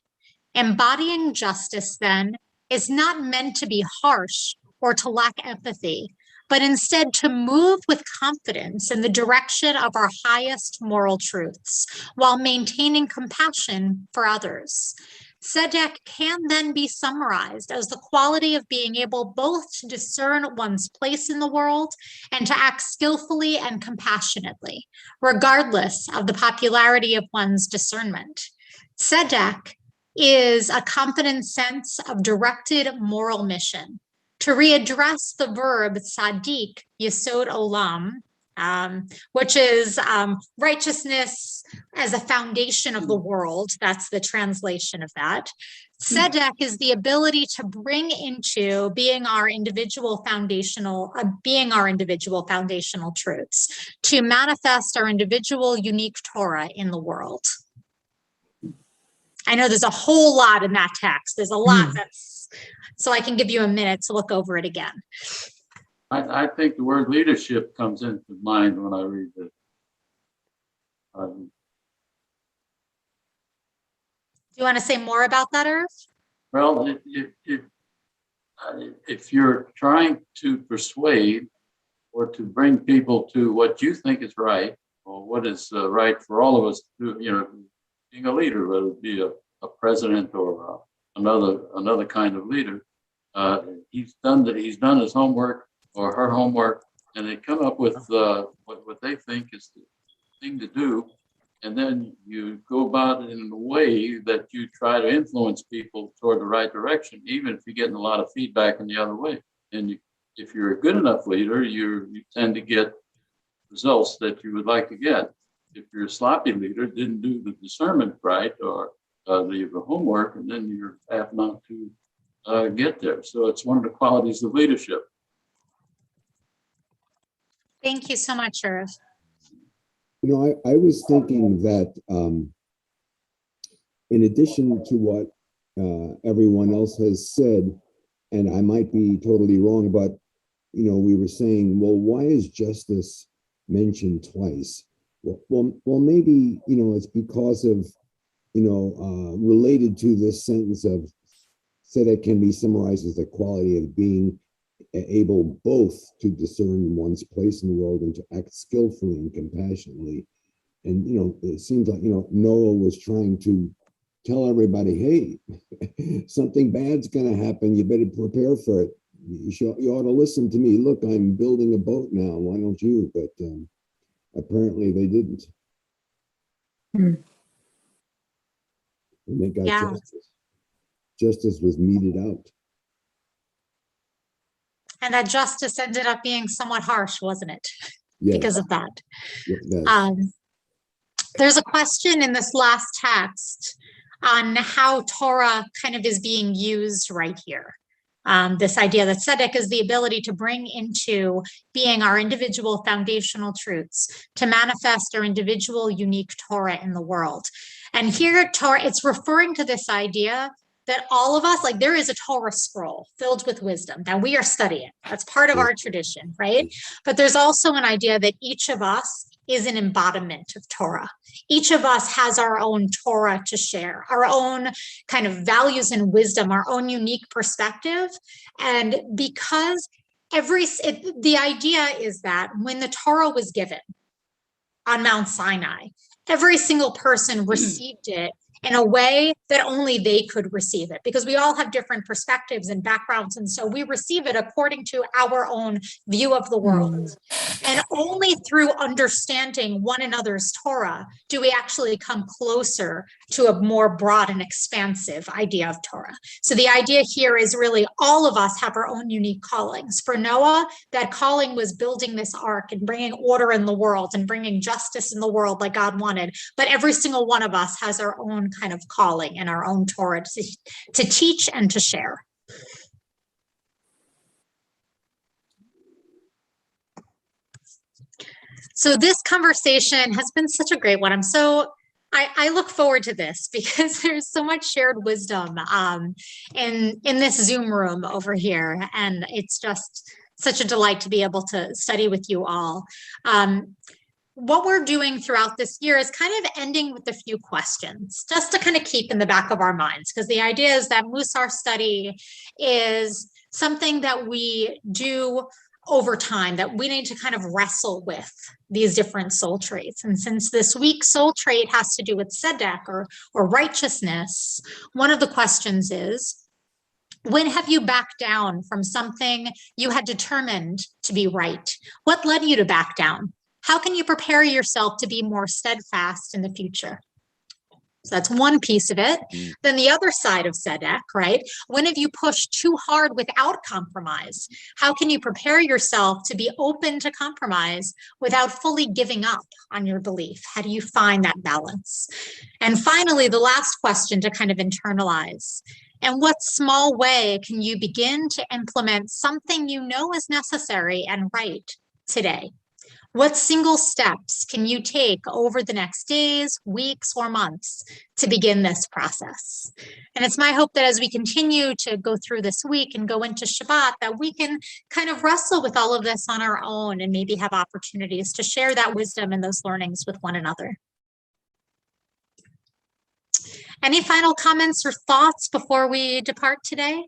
Speaker 1: Embodying justice, then, is not meant to be harsh or to lack empathy, but instead to move with confidence in the direction of our highest moral truths while maintaining compassion for others. Tzedek can then be summarized as the quality of being able both to discern one's place in the world and to act skillfully and compassionately, regardless of the popularity of one's discernment. Tzedek is a confident sense of directed moral mission. To readdress the verb tzaddik, yesod olam, which is righteousness as a foundation of the world. That's the translation of that. Tzedek is the ability to bring into being our individual foundational truths, to manifest our individual unique Torah in the world. I know there's a whole lot in that text. There's a lot so I can give you a minute to look over it again.
Speaker 11: I think the word leadership comes into mind when I read this.
Speaker 1: Do you want to say more about that, Irv?
Speaker 11: Well, if you're trying to persuade or to bring people to what you think is right, or what is right for all of us, being a leader, whether it be a president or another kind of leader, he's done his homework or her homework, and they come up with what they think is the thing to do, and then you go about it in a way that you try to influence people toward the right direction, even if you're getting a lot of feedback in the other way. And if you're a good enough leader, you tend to get results that you would like to get. If you're a sloppy leader, didn't do the discernment right, or the homework, and then you're apt not to get there. So it's one of the qualities of leadership.
Speaker 1: Thank you so much, Irv.
Speaker 9: I was thinking that in addition to what everyone else has said, and I might be totally wrong, but we were saying, well, why is justice mentioned twice? Well, maybe, it's because of, related to this sentence of, tzedek can be summarized as the quality of being able both to discern one's place in the world and to act skillfully and compassionately. And, it seems like, Noah was trying to tell everybody, hey, something bad's going to happen. You better prepare for it. You ought to listen to me. Look, I'm building a boat now. Why don't you? But apparently they didn't. And they got justice. Justice was meted out.
Speaker 1: And that justice ended up being somewhat harsh, wasn't it?
Speaker 9: Yes.
Speaker 1: Because of that.
Speaker 9: Yes.
Speaker 1: There's a question in this last text on how Torah kind of is being used right here. This idea that tzedek is the ability to bring into being our individual foundational truths, to manifest our individual unique Torah in the world. And here, Torah, it's referring to this idea that all of us, like there is a Torah scroll filled with wisdom that we are studying. That's part of our tradition, right? But there's also an idea that each of us is an embodiment of Torah. Each of us has our own Torah to share, our own kind of values and wisdom, our own unique perspective. And because the idea is that when the Torah was given on Mount Sinai, every single person received it in a way that only they could receive it, because we all have different perspectives and backgrounds. And so we receive it according to our own view of the world. And only through understanding one another's Torah do we actually come closer to a more broad and expansive idea of Torah. So the idea here is really all of us have our own unique callings. For Noah, that calling was building this ark and bringing order in the world and bringing justice in the world like God wanted. But every single one of us has our own kind of calling and our own Torah to teach and to share. So this conversation has been such a great one. I look forward to this because there's so much shared wisdom in this Zoom room over here. And it's just such a delight to be able to study with you all. What we're doing throughout this year is kind of ending with a few questions, just to kind of keep in the back of our minds, because the idea is that Musar study is something that we do over time, that we need to kind of wrestle with these different soul traits. And since this week's soul trait has to do with tzedek or righteousness, one of the questions is, when have you backed down from something you had determined to be right? What led you to back down? How can you prepare yourself to be more steadfast in the future? So that's one piece of it. Then the other side of tzedek, right? When have you pushed too hard without compromise? How can you prepare yourself to be open to compromise without fully giving up on your belief? How do you find that balance? And finally, the last question to kind of internalize. In what small way can you begin to implement something you know is necessary and right today? What single steps can you take over the next days, weeks, or months to begin this process? And it's my hope that as we continue to go through this week and go into Shabbat, that we can kind of wrestle with all of this on our own and maybe have opportunities to share that wisdom and those learnings with one another. Any final comments or thoughts before we depart today?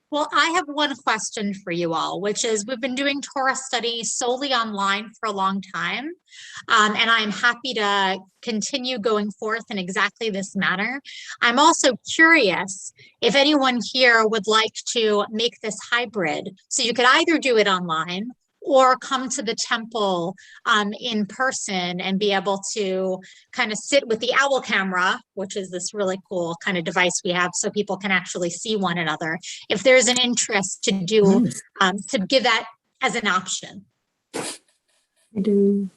Speaker 1: Well, I have one question for you all, which is we've been doing Torah study solely online for a long time, and I'm happy to continue going forth in exactly this manner. I'm also curious if anyone here would like to make this hybrid. So you could either do it online or come to the temple in person and be able to kind of sit with the owl camera, which is this really cool kind of device we have so people can actually see one another. If there's an interest to do, to give that as an option.
Speaker 17: I do.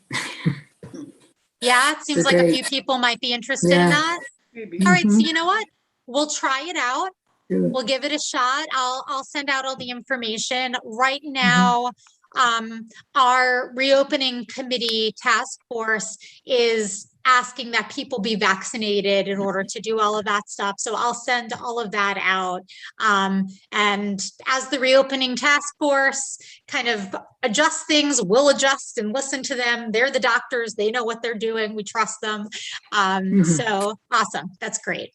Speaker 1: Yeah, it seems like a few people might be interested in that.
Speaker 5: Maybe.
Speaker 1: All right, so you know what? We'll try it out.
Speaker 17: Do it.
Speaker 1: We'll give it a shot. I'll send out all the information. Right now, our reopening committee task force is asking that people be vaccinated in order to do all of that stuff. So I'll send all of that out. And as the reopening task force kind of adjusts things, we'll adjust and listen to them. They're the doctors. They know what they're doing. We trust them. So awesome. That's great.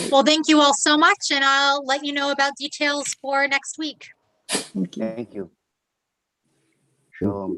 Speaker 1: Well, thank you all so much. And I'll let you know about details for next week.
Speaker 4: Thank you. Shalom.